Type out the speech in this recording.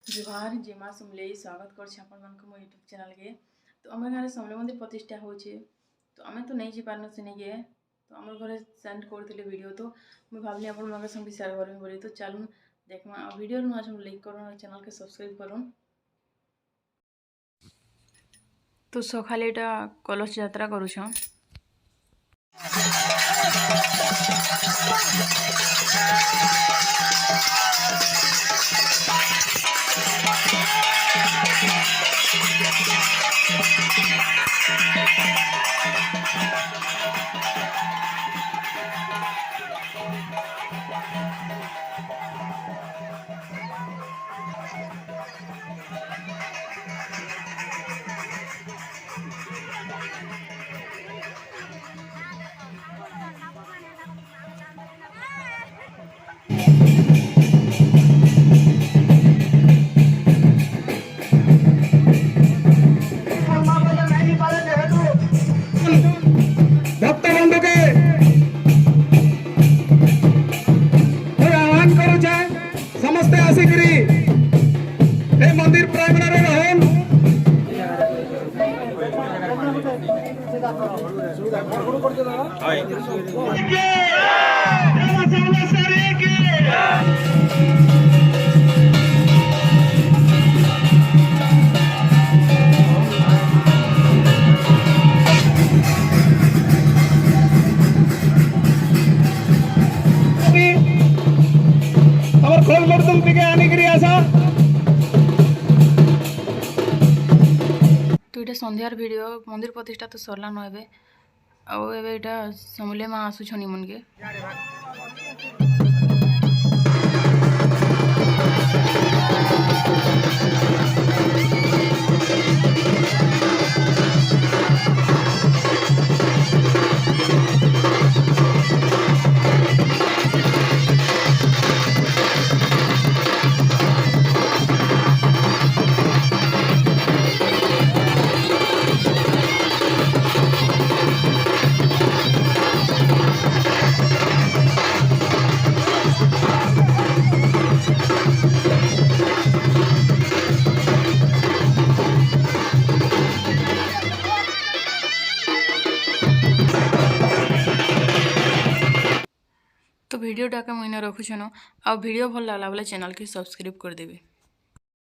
जुहार जय माँ समलेई स्वागत कर मो यूट्यूब चैनल के। तो आम गाँव समले मंदिर प्रतिष्ठा होचे तो आम तो नहीं जापार सेनिके तो आम घर सेंड करते वीडियो तो मुझे भावली आप संगे शेयर करें बोली। तो चलूँ देखमा वीडियो नुआ लाइक करूँ चैनल के सब्सक्राइब करूँ। तो सकाले कलश यात्रा करुछ समस्ते आसिकी मंदिर प्रांगण रहन खोल तुम टिके आने के आशा। तो ये संध्यार वीडियो मंदिर प्रतिष्ठा तो सरला न एबे आउ एबे इटा समले माँ आसुछनी मन के। तो वीडियोटा के मैंने रखुछन आ वीडियो भल लगला बोले चैनल के सब्सक्राइब कर देबे।